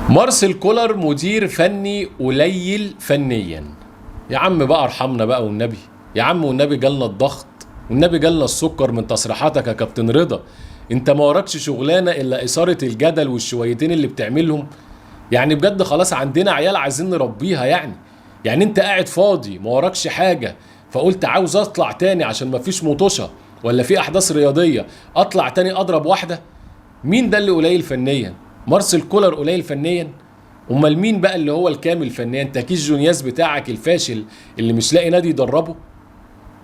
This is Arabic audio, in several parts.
مارسيل كولر مدير فني قليل فنيا. يا عم بقى ارحمنا بقى والنبي. يا عم والنبي جالنا الضغط، والنبي جالنا السكر من تصريحاتك يا كابتن رضا. انت ما وراكش شغلانه الا اثاره الجدل والشويتين اللي بتعملهم. يعني بجد خلاص عندنا عيال عايزين نربيها يعني انت قاعد فاضي ما وراكش حاجه، فقلت عاوز اطلع تاني عشان ما فيش مطوشه ولا في احداث رياضيه، اطلع تاني اضرب واحده. مين ده اللي قليل فنيا؟ مارسيل كولر قليل فنيا؟ امال مين بقى اللي هو الكامل فنيا؟ تاكيز جونياز بتاعك الفاشل اللي مش لاقي نادي يدربه.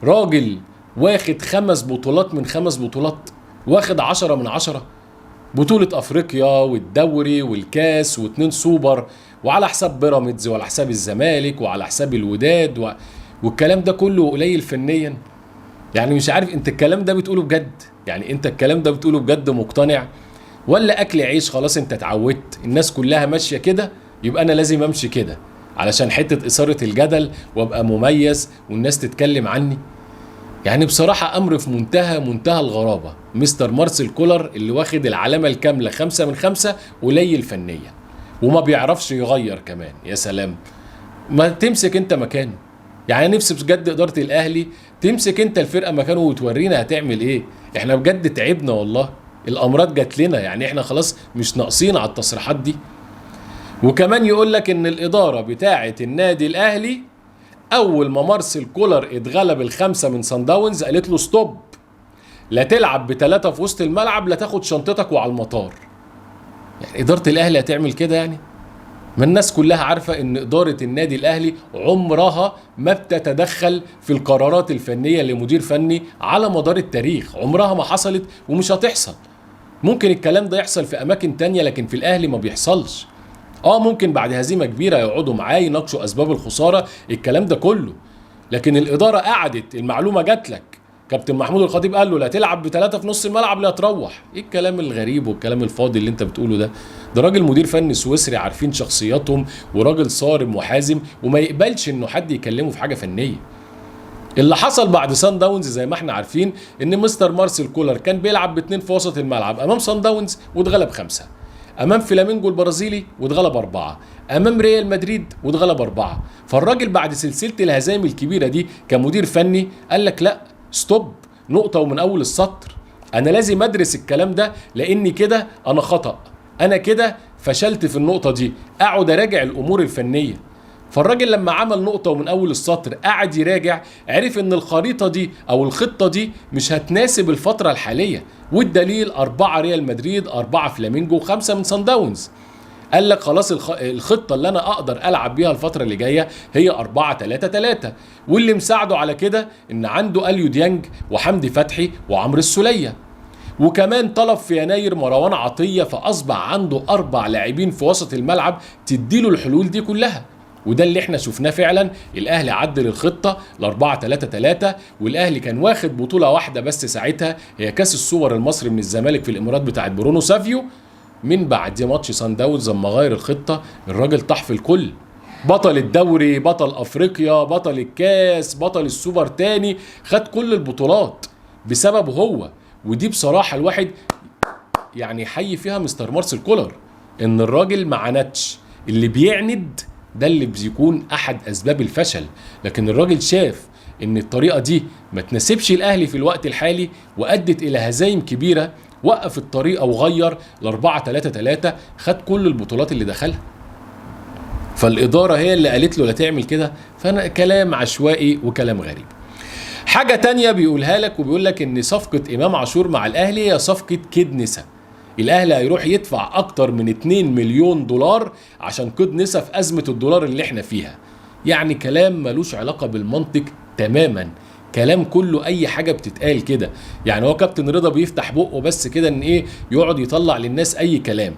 راجل واخد 5 بطولات من 5 بطولات، واخد 10 من 10، بطولة افريقيا والدوري والكاس و2 سوبر، وعلى حساب بيراميدز وعلى حساب الزمالك وعلى حساب الوداد والكلام ده كله قليل فنيا. يعني مش عارف انت الكلام ده بتقوله بجد؟ يعني انت الكلام ده بتقوله بجد مقتنع، ولا اكل عيش خلاص انت اتعودت الناس كلها ماشيه كده يبقى انا لازم امشي كده علشان حته اثاره الجدل وابقى مميز والناس تتكلم عني؟ يعني بصراحه امر في منتهى الغرابه. مستر مارسيل كولر اللي واخد العلامه الكامله 5 من 5 قليل فنيا وما بيعرفش يغير كمان. يا سلام، ما تمسك انت مكانه. يعني نفسي بجد اداره الاهلي تمسك انت الفرقه مكانه وتورينا هتعمل ايه. احنا بجد تعبنا والله، الامراض جات لنا، يعني احنا خلاص مش ناقصين على التصريحات دي. وكمان يقول لك ان الاداره بتاعه النادي الاهلي اول ما مارسيل كولر اتغلب ال5 من صن داونز قالت له ستوب، لا تلعب ب3 في وسط الملعب، لا تاخد شنطتك وعلى المطار. يعني اداره الاهلي هتعمل كده يعني؟ ما الناس كلها عارفة ان ادارة النادي الاهلي عمرها ما بتتدخل في القرارات الفنية لمدير فني على مدار التاريخ، عمرها ما حصلت ومش هتحصل. ممكن الكلام ده يحصل في اماكن تانية لكن في الاهلي ما بيحصلش. ممكن بعد هزيمة كبيرة يقعدوا معاه يناقشوا اسباب الخسارة، الكلام ده كله، لكن الادارة قعدت، المعلومة جات لك، كابتن محمود الخطيب قال له لا تلعب ب3 في نص الملعب لا تروح. ايه الكلام الغريب والكلام الفاضي اللي انت بتقوله ده؟ ده راجل مدير فني سويسري عارفين شخصياتهم، وراجل صارم وحازم وما يقبلش انه حد يكلمه في حاجة فنية. اللي حصل بعد سان داونز زي ما احنا عارفين ان مستر مارسيل كولر كان بيلعب ب2 في وسط الملعب امام سان داونز واتغلب 5، امام فلامينجو البرازيلي واتغلب 4، امام ريال مدريد واتغلب 4. فالراجل بعد سلسلة الهزائم الكبيرة دي كمدير فني قال لك لا ستوب، نقطة ومن اول السطر. انا لازم ادرس الكلام ده لاني كده انا خطأ، انا كده فشلت في النقطة دي، اقعد اراجع الامور الفنية. فالراجل لما عمل نقطة ومن أول السطر قعد يراجع، عرف إن الخريطة دي أو الخطة دي مش هتناسب الفترة الحالية، والدليل 4 ريال مدريد، 4 فلامينجو، 5 من صن داونز. قال لك خلاص الخطة اللي أنا أقدر ألعب بيها الفترة اللي جاية هي 4-3-3، واللي مساعده على كده إن عنده أليو ديانج وحمدي فتحي وعمرو السولية، وكمان طلب في يناير مروان عطية، فأصبح عنده 4 لاعبين في وسط الملعب تديله الحلول دي كلها. وده اللي احنا شفناه فعلا. الاهلي عدل الخطه ل4-3-3، والاهلي كان واخد بطوله واحده بس ساعتها، هي كاس السوبر المصري من الزمالك في الامارات بتاعت برونو سافيو. من بعد ماتش سان داونز لما غير الخطه الراجل طاح في الكل، بطل الدوري، بطل افريقيا، بطل الكاس، بطل السوبر تاني، خد كل البطولات بسببه هو. ودي بصراحه الواحد يعني حي فيها مستر مارسيل كولر، ان الراجل ما عاندش. اللي بيعند ده اللي بيكون احد اسباب الفشل، لكن الراجل شاف ان الطريقه دي ما تناسبش الاهلي في الوقت الحالي وادت الى هزايم كبيره، وقف الطريقه وغير ل4-3-3، خد كل البطولات اللي دخلها. فالاداره هي اللي قالت له لا تعمل كده، فانا كلام عشوائي وكلام غريب. حاجه تانية بيقولها لك وبيقول لك ان صفقه امام عاشور مع الاهلي هي صفقه كيد نسا. الاهلي هيروح يدفع اكتر من 2 مليون دولار عشان كود نسا في ازمه الدولار اللي احنا فيها. يعني كلام ملوش علاقه بالمنطق تماما، كلام كله اي حاجه بتتقال كده. يعني هو كابتن رضا بيفتح بقه بس كده ان ايه، يقعد يطلع للناس اي كلام.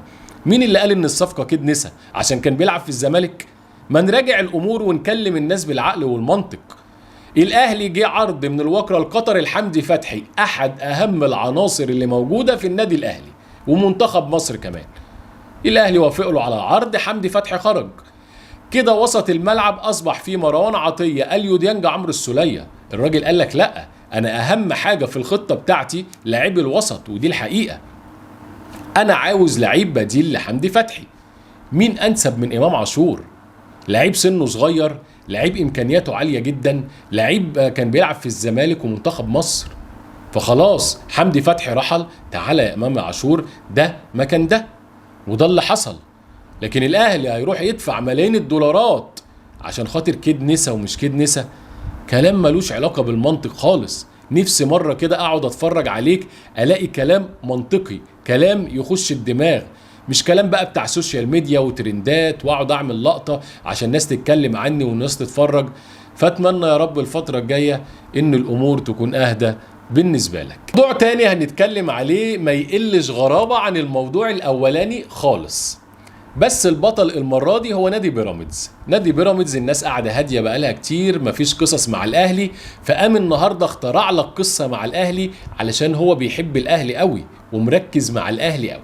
مين اللي قال ان الصفقه كيد نسا؟ عشان كان بيلعب في الزمالك؟ ما نراجع الامور ونكلم الناس بالعقل والمنطق. الاهلي جه عرض من الوكره القطري لحمدي فتحي، احد اهم العناصر اللي موجوده في النادي الاهلي ومنتخب مصر كمان. الاهلي وافق له على العرض، حمدي فتحي خرج كده، وسط الملعب اصبح فيه مروان عطيه، اليو ديانج، عمرو السوليه. الراجل قال لك لا، انا اهم حاجه في الخطه بتاعتي لاعبي الوسط، ودي الحقيقه. انا عاوز لعيب بديل لحمدي فتحي. مين انسب من امام عاشور؟ لعيب سنه صغير، لعيب امكانياته عاليه جدا، لعيب كان بيلعب في الزمالك ومنتخب مصر. فخلاص حمدي فتحي رحل، تعالى يا امام عاشور ده مكان ده، وده اللي حصل. لكن الاهلي هيروح يدفع ملايين الدولارات عشان خاطر كيد نسا ومش كيد نسا؟ كلام ملوش علاقه بالمنطق خالص. نفسي مره كده اقعد اتفرج عليك الاقي كلام منطقي، كلام يخش الدماغ، مش كلام بقى بتاع سوشيال ميديا وترندات واقعد اعمل لقطه عشان الناس تتكلم عني والناس تتفرج. فاتمنى يا رب الفتره الجايه ان الامور تكون اهدى بالنسبه لك. موضوع تاني هنتكلم عليه ما يقلش غرابه عن الموضوع الاولاني خالص، بس البطل المره دي هو نادي بيراميدز. نادي بيراميدز الناس قاعده هاديه بقالها كتير، مفيش قصص مع الاهلي، فقام النهارده اخترع لك قصه مع الاهلي علشان هو بيحب الاهلي قوي ومركز مع الاهلي قوي.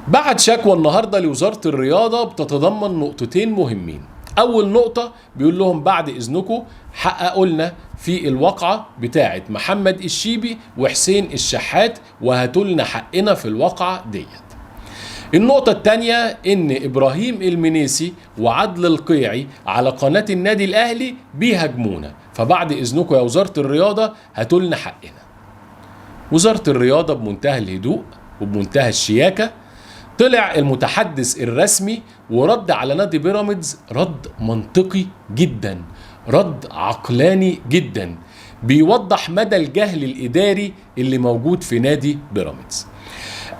بعت شكوى النهارده لوزاره الرياضه بتتضمن نقطتين مهمين. اول نقطه بيقول لهم بعد اذنكم حققوا لنا في الواقعه بتاعه محمد الشيبي وحسين الشحات وهاتوا لنا حقنا في الواقعه ديت. النقطة الثانية ان ابراهيم المنيسي وعدل القيعي على قناة النادي الاهلي بيهاجمونا، فبعد اذنكم يا وزارة الرياضة هاتوا لنا حقنا. وزارة الرياضة بمنتهى الهدوء وبمنتهى الشياكة طلع المتحدث الرسمي ورد على نادي بيراميدز رد منطقي جدا، رد عقلاني جدا، بيوضح مدى الجهل الاداري اللي موجود في نادي بيراميدز.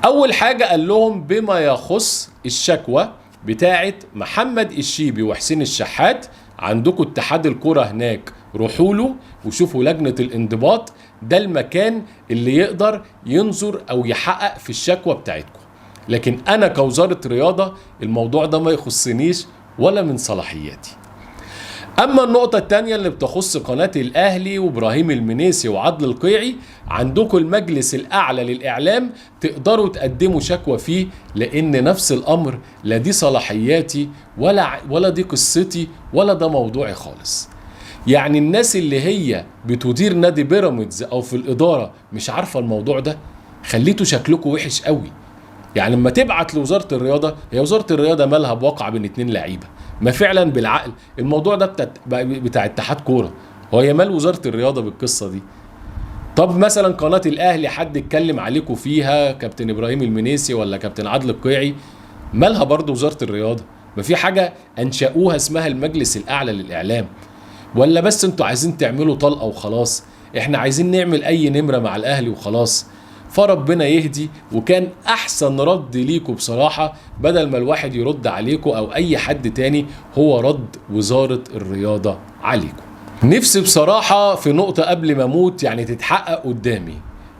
اول حاجة قال لهم بما يخص الشكوى بتاعه محمد الشيبي وحسين الشحات، عندكم اتحاد الكرة هناك روحوا له وشوفوا لجنة الانضباط، ده المكان اللي يقدر ينظر او يحقق في الشكوى بتاعتكم. لكن انا كوزارة رياضة الموضوع ده ما يخصنيش ولا من صلاحياتي. اما النقطة التانية اللي بتخص قناة الاهلي وابراهيم المنيسي وعدل القيعي، عندكم المجلس الاعلى للاعلام تقدروا تقدموا شكوى فيه، لان نفس الامر لا دي صلاحياتي ولا دي قصتي ولا ده موضوعي خالص. يعني الناس اللي هي بتدير نادي بيراميدز او في الادارة مش عارفة الموضوع ده، خليتوا شكلكم وحش قوي. يعني لما تبعت لوزارة الرياضة، هي وزارة الرياضة مالها بواقع بين اتنين لعيبة؟ ما فعلا بالعقل الموضوع ده بتاع اتحاد كورة، هو هي مال وزارة الرياضة بالقصة دي؟ طب مثلا قناة الاهلي حد اتكلم عليكم فيها كابتن ابراهيم المنيسي ولا كابتن عادل القيعي، مالها برضو وزارة الرياضة؟ ما في حاجة انشأوها اسمها المجلس الاعلى للاعلام؟ ولا بس انتوا عايزين تعملوا طلقة وخلاص؟ احنا عايزين نعمل اي نمرة مع الاهلي وخلاص. فربنا يهدي. وكان احسن رد ليكم بصراحة بدل ما الواحد يرد عليكم او اي حد تاني، هو رد وزارة الرياضة عليكم. نفسي بصراحة في نقطة قبل ما اموت يعني تتحقق قدامي،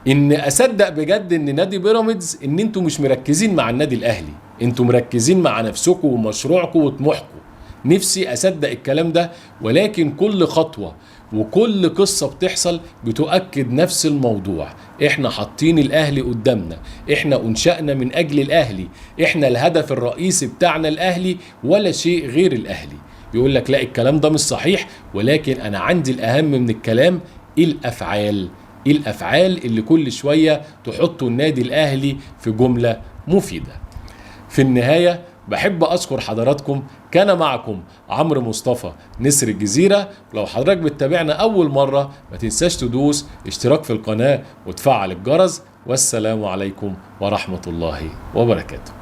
ان اصدق بجد ان نادي بيراميدز ان انتوا مش مركزين مع النادي الاهلي، انتوا مركزين مع نفسكم ومشروعكم وطموحكم. نفسي اصدق الكلام ده، ولكن كل خطوة وكل قصة بتحصل بتؤكد نفس الموضوع. احنا حاطين الاهلي قدامنا، احنا انشأنا من اجل الاهلي، احنا الهدف الرئيسي بتاعنا الاهلي ولا شيء غير الاهلي. يقول لك لا الكلام ده مش صحيح، ولكن انا عندي الاهم من الكلام الافعال. الافعال اللي كل شوية تحطوا النادي الاهلي في جملة مفيدة. في النهاية بحب أشكر حضراتكم. كان معكم عمرو مصطفى نسر الجزيرة. لو حضرتك بتتابعنا أول مرة ما تنساش تدوس اشتراك في القناة وتفعل الجرس. والسلام عليكم ورحمة الله وبركاته.